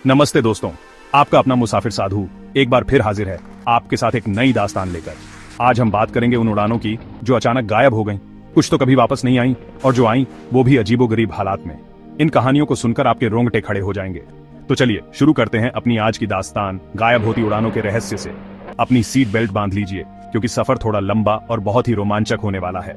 नमस्ते दोस्तों, आपका अपना मुसाफिर साधु एक बार फिर हाजिर है आपके साथ एक नई दास्तान लेकर। आज हम बात करेंगे उन उड़ानों की जो अचानक गायब हो गईं, कुछ तो कभी वापस नहीं आईं और जो आईं वो भी अजीबोगरीब हालात में। इन कहानियों को सुनकर आपके रोंगटे खड़े हो जाएंगे। तो चलिए शुरू करते हैं अपनी आज की दास्तान गायब होती उड़ानों के रहस्य से। अपनी सीट बेल्ट बांध लीजिए क्योंकि सफर थोड़ा लंबा और बहुत ही रोमांचक होने वाला है।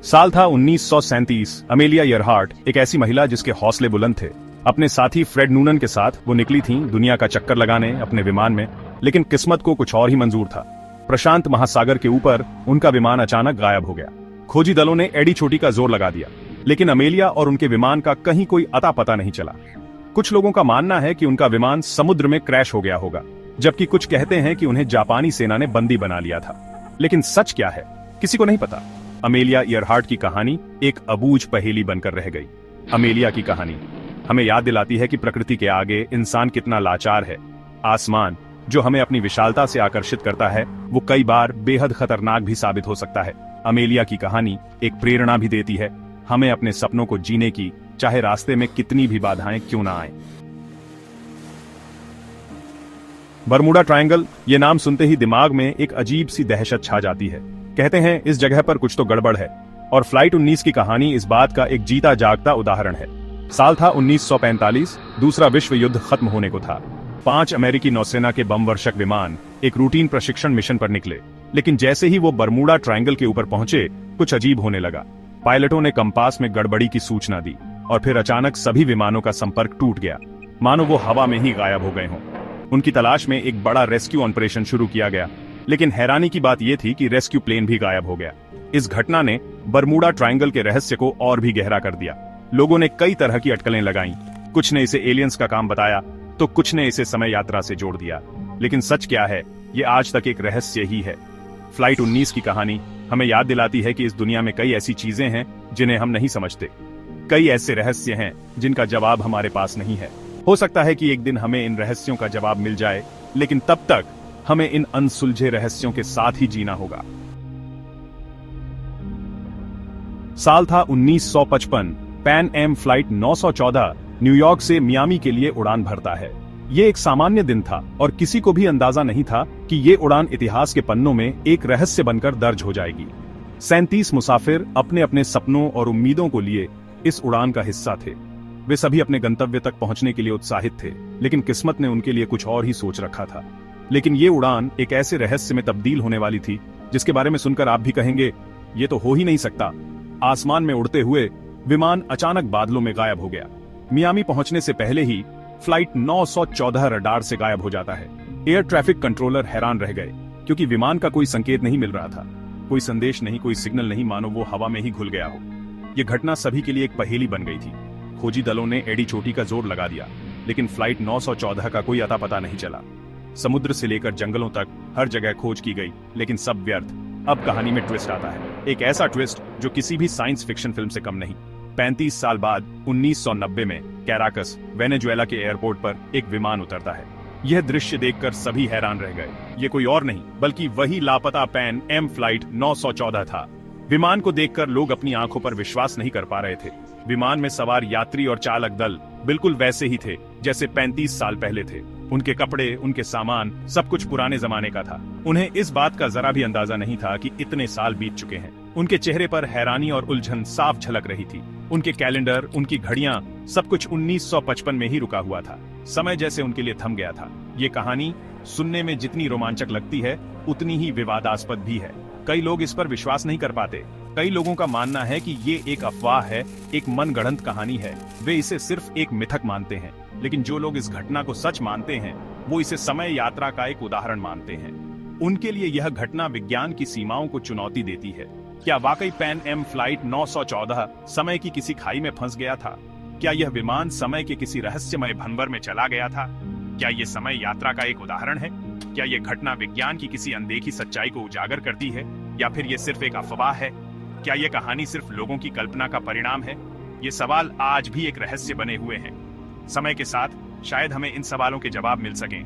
साल था 1937। अमेलिया ईयरहार्ट एक ऐसी महिला जिसके हौसले बुलंद थे। अपने साथी फ्रेड नूनन के साथ वो निकली थीं दुनिया का चक्कर लगाने अपने विमान में, लेकिन किस्मत को कुछ और ही मंजूर था। प्रशांत महासागर के ऊपर उनका विमान अचानक गायब हो गया। खोजी दलों ने एड़ी छोटी का जोर लगा दिया, लेकिन अमेलिया और उनके विमान का कहीं कोई अता पता नहीं चला। कुछ लोगों का मानना है कि उनका विमान समुद्र में क्रैश हो गया होगा, जबकि कुछ कहते हैं कि उन्हें जापानी सेना ने बंदी बना लिया था। लेकिन सच क्या है, किसी को नहीं पता। अमेलिया ईयरहार्ट की कहानी एक अबूझ पहेली बनकर रह गई। अमेलिया की कहानी हमें याद दिलाती है कि प्रकृति के आगे इंसान कितना लाचार है। आसमान जो हमें अपनी विशालता से आकर्षित करता है, वो कई बार बेहद खतरनाक भी साबित हो सकता है। अमेलिया की कहानी एक प्रेरणा भी देती है हमें अपने सपनों को जीने की, चाहे रास्ते में कितनी भी बाधाएं क्यों ना आए। बरमूडा ट्रायंगल, ये नाम सुनते ही दिमाग में एक अजीब सी दहशत छा जाती है। कहते हैं इस जगह पर कुछ तो गड़बड़ है, और फ्लाइट 19 की कहानी इस बात का एक जीता जागता उदाहरण है। साल था 1945। दूसरा विश्व युद्ध खत्म होने को था। 5 अमेरिकी नौसेना के बम वर्षक विमान एक रूटीन प्रशिक्षण मिशन पर निकले, लेकिन जैसे ही वो बरमूडा ट्रायंगल के ऊपर पहुंचे, कुछ अजीब होने लगा। पायलटों ने कंपास में गड़बड़ी की सूचना दी और फिर अचानक सभी विमानों का संपर्क टूट गया, मानो वो हवा में ही गायब हो गए हों। उनकी तलाश में एक बड़ा रेस्क्यू ऑपरेशन शुरू किया गया, लेकिन हैरानी की बात यह थी कि रेस्क्यू प्लेन भी गायब हो गया। इस घटना ने बरमूडा ट्रायंगल के रहस्य को और भी गहरा कर दिया। लोगों ने कई तरह की अटकलें लगाईं। कुछ ने इसे एलियंस का काम बताया, तो कुछ ने इसे समय यात्रा से जोड़ दिया। लेकिन सच क्या है, ये आज तक एक रहस्य ही है। फ्लाइट 19 की कहानी हमें याद दिलाती है कि इस दुनिया में कई ऐसी चीजें हैं जिन्हें हम नहीं समझते। कई ऐसे रहस्य हैं जिनका जवाब हमारे पास नहीं है। हो सकता है कि एक दिन हमें इन रहस्यों का जवाब मिल जाए, लेकिन तब तक हमें इन अनसुलझे रहस्यों के साथ ही जीना होगा। साल था 1955। पैन एम फ्लाइट 914 न्यूयॉर्क से मियामी के लिए उड़ान भरता है। ये एक सामान्य दिन था और किसी को भी अंदाजा नहीं था कि ये उड़ान इतिहास के पन्नों में एक रहस्य बनकर दर्ज हो जाएगी। 37 मुसाफिर अपने अपने सपनों और उम्मीदों को लिए इस उड़ान का हिस्सा थे। वे सभी अपने गंतव्य तक पहुंचने के लिए उत्साहित थे, लेकिन किस्मत ने उनके लिए कुछ और ही सोच रखा था। लेकिन ये उड़ान एक ऐसे रहस्य में तब्दील होने वाली थी जिसके बारे में सुनकर आप भी कहेंगे ये तो हो ही नहीं सकता। आसमान में उड़ते हुए विमान अचानक बादलों में गायब हो गया। मियामी पहुंचने से पहले ही फ्लाइट 914 रडार से गायब हो जाता है। एयर ट्रैफिक कंट्रोलर हैरान रह गए क्योंकि विमान का कोई संकेत नहीं मिल रहा था। कोई संदेश नहीं, कोई सिग्नल नहीं, मानो वो हवा में ही घुल गया हो। ये घटना सभी के लिए एक पहेली बन गई थी। खोजी दलों ने एड़ी चोटी का जोर लगा दिया, लेकिन फ्लाइट 914 का कोई अता पता नहीं चला। समुद्र से लेकर जंगलों तक हर जगह खोज की गई, लेकिन सब व्यर्थ। अब कहानी में ट्विस्ट आता है, एक ऐसा ट्विस्ट जो किसी भी साइंस फिक्शन फिल्म से कम नहीं। 35 साल बाद 1990 में कैराकस, वेनेजुएला के एयरपोर्ट पर एक विमान उतरता है। यह दृश्य देखकर सभी हैरान रह गए। ये कोई और नहीं बल्कि वही लापता पैन एम फ्लाइट 914 था। विमान को देखकर लोग अपनी आंखों पर विश्वास नहीं कर पा रहे थे। विमान में सवार यात्री और चालक दल बिल्कुल वैसे ही थे जैसे 35 साल पहले थे। उनके कपड़े, उनके सामान, सब कुछ पुराने जमाने का था। उन्हें इस बात का जरा भी अंदाजा नहीं था कि इतने साल बीत चुके हैं। उनके चेहरे पर हैरानी और उलझन साफ झलक रही थी। उनके कैलेंडर, उनकी घड़ियां, सब कुछ 1955 में ही रुका हुआ था। समय जैसे उनके लिए थम गया था। ये कहानी सुनने में जितनी रोमांचक लगती है, उतनी ही विवादास्पद भी है। कई लोग इस पर विश्वास नहीं कर पाते। कई लोगों का मानना है कि ये एक अफवाह है, एक मनगढ़ंत कहानी है। वे इसे सिर्फ एक मिथक मानते हैं। लेकिन जो लोग इस घटना को सच मानते हैं, वो इसे समय यात्रा का एक उदाहरण मानते हैं। उनके लिए यह घटना विज्ञान की सीमाओं को चुनौती देती है। क्या वाकई पैन एम फ्लाइट 914 समय की किसी खाई में फंस गया था? क्या यह विमान समय के किसी रहस्यमय भंवर में चला गया था? क्या ये समय यात्रा का एक उदाहरण है? क्या ये घटना विज्ञान की किसी अनदेखी सच्चाई को उजागर करती है, या फिर ये सिर्फ एक अफवाह है? क्या ये कहानी सिर्फ लोगों की कल्पना का परिणाम है? ये सवाल आज भी एक रहस्य बने हुए हैं। समय के साथ शायद हमें इन सवालों के जवाब मिल सकें।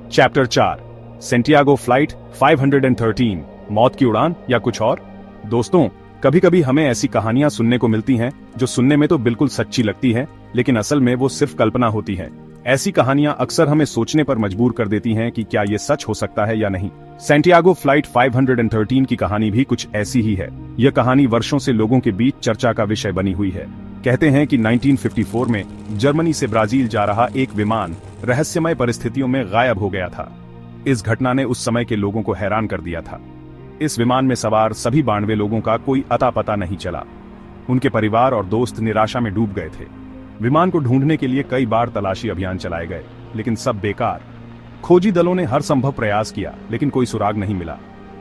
चैप्टर 4, सेंटियागो फ्लाइट 513, मौत की उड़ान या कुछ और? दोस्तों, कभी कभी हमें ऐसी कहानियां सुनने को मिलती हैं जो सुनने में तो बिल्कुल सच्ची लगती है, लेकिन असल में वो सिर्फ कल्पना होती है। ऐसी कहानियां अक्सर हमें सोचने पर मजबूर कर देती हैं कि क्या ये सच हो सकता है या नहीं। सैंटियागो फ्लाइट 513 की कहानी भी कुछ ऐसी ही है। यह कहानी वर्षों से लोगों के बीच चर्चा का विषय बनी हुई है। कहते हैं कि 1954 में जर्मनी से ब्राजील जा रहा एक विमान रहस्यमय परिस्थितियों में गायब हो गया था। इस घटना ने उस समय के लोगों को हैरान कर दिया था। इस विमान में सवार सभी 92 लोगों का कोई अता पता नहीं चला। उनके परिवार और दोस्त निराशा में डूब गए थे। विमान को ढूंढने के लिए कई बार तलाशी अभियान चलाए गए, लेकिन सब बेकार। खोजी दलों ने हर संभव प्रयास किया, लेकिन कोई सुराग नहीं मिला।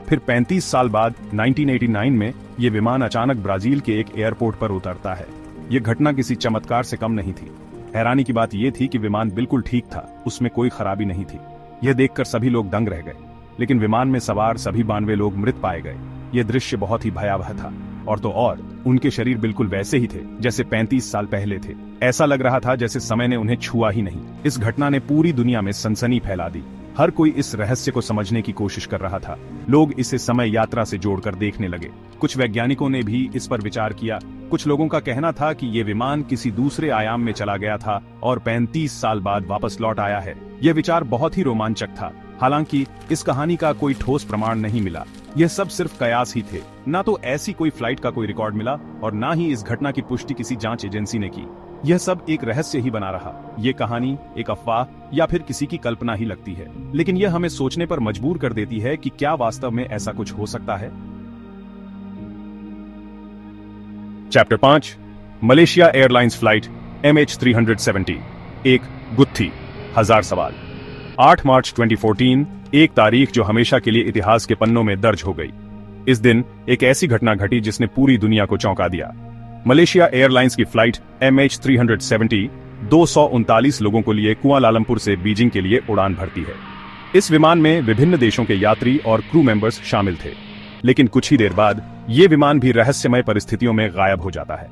फिर 35 साल बाद 1989 में यह विमान अचानक ब्राजील के एक एयरपोर्ट पर उतरता है। यह घटना किसी चमत्कार से कम नहीं थी। हैरानी की बात यह थी कि विमान बिल्कुल ठीक था, उसमें कोई खराबी नहीं थी। यह देखकर सभी लोग दंग रह गए, लेकिन विमान में सवार सभी 92 लोग मृत पाए गए। यह दृश्य बहुत ही भयावह था। और तो और उनके शरीर बिल्कुल वैसे ही थे जैसे 35 साल पहले थे। ऐसा लग रहा था जैसे समय ने उन्हें छुआ ही नहीं। इस घटना ने पूरी दुनिया में सनसनी फैला दी। हर कोई इस रहस्य को समझने की कोशिश कर रहा था। लोग इसे समय यात्रा से जोड़कर देखने लगे। कुछ वैज्ञानिकों ने भी इस पर विचार किया। कुछ लोगों का कहना था कि ये विमान किसी दूसरे आयाम में चला गया था और 35 साल बाद वापस लौट आया है। यह विचार बहुत ही रोमांचक था। हालांकि इस कहानी का कोई ठोस प्रमाण नहीं मिला। यह सब सिर्फ कयास ही थे। ना तो ऐसी कोई फ्लाइट का कोई रिकॉर्ड मिला और ना ही इस घटना की पुष्टि किसी जांच एजेंसी ने की। यह सब एक रहस्य ही बना रहा। ये कहानी एक अफवाह या फिर किसी की कल्पना ही लगती है, लेकिन यह हमें सोचने पर मजबूर कर देती है कि क्या वास्तव में ऐसा कुछ हो सकता है। Chapter 5 Malaysia airlines flight MH370 एक गुत्थी, हजार सवाल। 8 मार्च 2014 एक तारीख जो हमेशा के लिए इतिहास के पन्नों में दर्ज हो गई। इस दिन एक ऐसी घटना घटी जिसने पूरी दुनिया को चौंका दिया। मलेशिया एयरलाइंस की फ्लाइट MH370 239 लोगों को लिए कुआलालंपुर से बीजिंग के लिए उड़ान भरती है। इस विमान में विभिन्न देशों के यात्री और क्रू मेंबर्स शामिल थे, लेकिन कुछ ही देर बाद ये विमान भी रहस्यमय परिस्थितियों में गायब हो जाता है।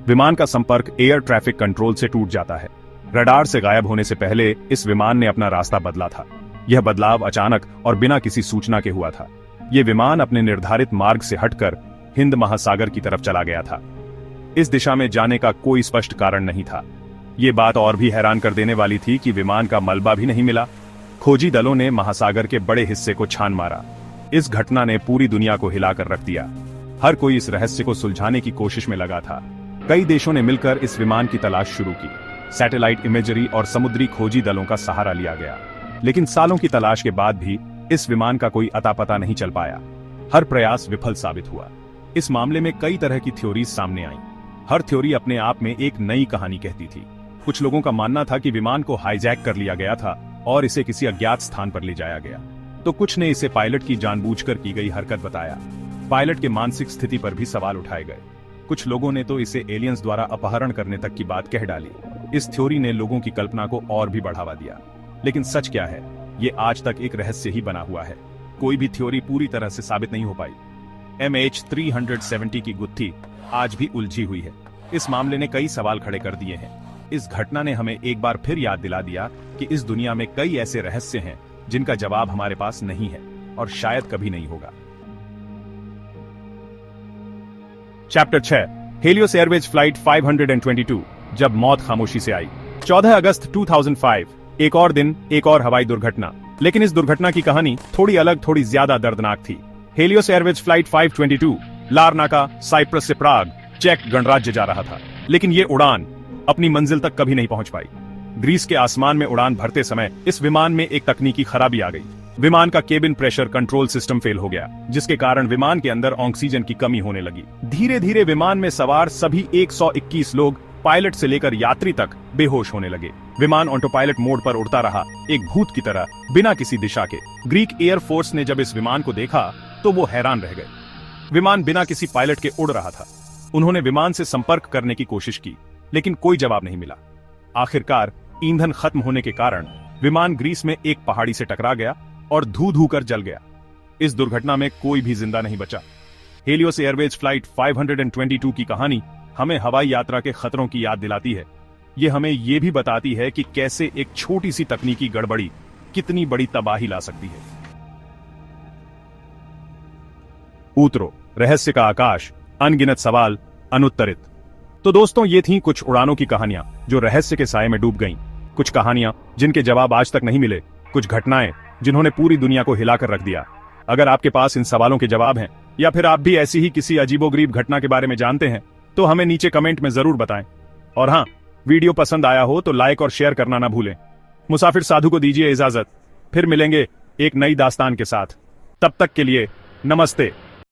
विमान का संपर्क एयर ट्रैफिक कंट्रोल से टूट जाता है। रडार से गायब होने से पहले इस विमान ने अपना रास्ता बदला था। यह बदलाव अचानक और बिना किसी सूचना के हुआ था। यह विमान अपने निर्धारित मार्ग से हटकर हिंद महासागर की तरफ चला गया था। इस दिशा में जाने का कोई स्पष्ट कारण नहीं था। ये बात और भी हैरान कर देने वाली थी कि विमान का मलबा भी नहीं मिला। खोजी दलों ने महासागर के बड़े हिस्से को छान मारा। इस घटना ने पूरी दुनिया को हिलाकर रख दिया। हर कोई इस रहस्य को सुलझाने की कोशिश में लगा था। कई देशों ने मिलकर इस विमान की तलाश शुरू की। सैटेलाइट इमेजरी और समुद्री खोजी दलों का सहारा लिया गया, लेकिन सालों की तलाश के बाद भी इस विमान का कोई अता पता नहीं चल पाया। हर प्रयास विफल साबित हुआ। इस मामले में कई तरह की थ्योरीज सामने आईं। हर थ्योरी अपने आप में एक नई कहानी कहती थी। कुछ लोगों का मानना था कि विमान को हाईजैक कर लिया गया था और इसे किसी अज्ञात स्थान पर ले जाया गया, तो कुछ ने इसे पायलट की जानबूझकर की गई हरकत बताया। पायलट के मानसिक स्थिति पर भी सवाल उठाए गए। कुछ लोगों ने तो इसे एलियंस द्वारा अपहरण करने तक की बात कह डाली। इस थ्योरी ने लोगों की कल्पना को और भी बढ़ावा दिया, लेकिन सच क्या है, ये आज तक एक रहस्य ही बना हुआ है। कोई भी थ्योरी पूरी तरह से साबित नहीं हो पाई। MH370 की गुत्थी आज भी उलझी हुई है। इस मामले ने कई सवाल खड़े कर दिए हैं। इस घटना ने हमें एक बार फिर याद दिला दिया कि इस दुनिया में कई ऐसे रहस्य हैं जिनका जवाब हमारे पास नहीं है और शायद कभी नहीं होगा। चैप्टर 6 हेलियोस एयरवेज फ्लाइट 522 जब मौत खामोशी से आई। 14 अगस्त 2005 एक और दिन, एक और हवाई दुर्घटना। लेकिन इस दुर्घटना की कहानी थोड़ी अलग, थोड़ी ज्यादा दर्दनाक थी। Helios Airways flight 522 Larnaca, Cyprus से प्राग, चेक गणराज्य जा रहा था, लेकिन ये उड़ान अपनी मंजिल तक कभी नहीं पहुंच पाई। ग्रीस के आसमान में उड़ान भरते समय इस विमान में एक तकनीकी खराबी आ गई। विमान का cabin pressure control system fail हो गया, जिसके कारण विमान के अंदर ऑक्सीजन की कमी होने लगी। धीरे धीरे विमान में सवार सभी 121 लोग, पायलट से लेकर यात्री तक, बेहोश होने लगे। विमान ऑटो पायलट मोड पर उड़ता रहा, एक भूत की तरह, बिना किसी दिशा के। ग्रीक एयर फोर्स ने जब इस विमान को देखा तो वो हैरान रह गए। विमान बिना किसी पायलट के उड़ रहा था। उन्होंने विमान से संपर्क करने की कोशिश की, लेकिन कोई जवाब नहीं मिला। आखिरकार ईंधन खत्म होने के कारण विमान ग्रीस में एक पहाड़ी से टकरा गया और धू धू कर जल गया। इस दुर्घटना में कोई भी जिंदा नहीं बचा। हेलियोस एयरवेज फ्लाइट 522 की कहानी हमें हवाई यात्रा के खतरों की याद दिलाती है। ये हमें ये भी बताती है कि कैसे एक छोटी सी तकनीकी गड़बड़ी कितनी बड़ी तबाही ला सकती है। उतरो, रहस्य का आकाश अनगिनत सवाल अनुत्तरित। तो दोस्तों, ये थीं कुछ उड़ानों की कहानियां जो रहस्य के साए में डूब गईं। कुछ कहानियां जिनके जवाब आज तक नहीं मिले, कुछ घटनाएं जिन्होंने पूरी दुनिया को हिलाकर रख दिया। अगर आपके पास इन सवालों के जवाब हैं, या फिर आप भी ऐसी ही किसी अजीबोगरीब घटना के बारे में जानते हैं, तो हमें नीचे कमेंट में जरूर बताएं। और हाँ, वीडियो पसंद आया हो तो लाइक और शेयर करना ना भूलें। मुसाफिर साधु को दीजिए इजाजत, फिर मिलेंगे एक नई दास्तान के साथ। तब तक के लिए नमस्ते।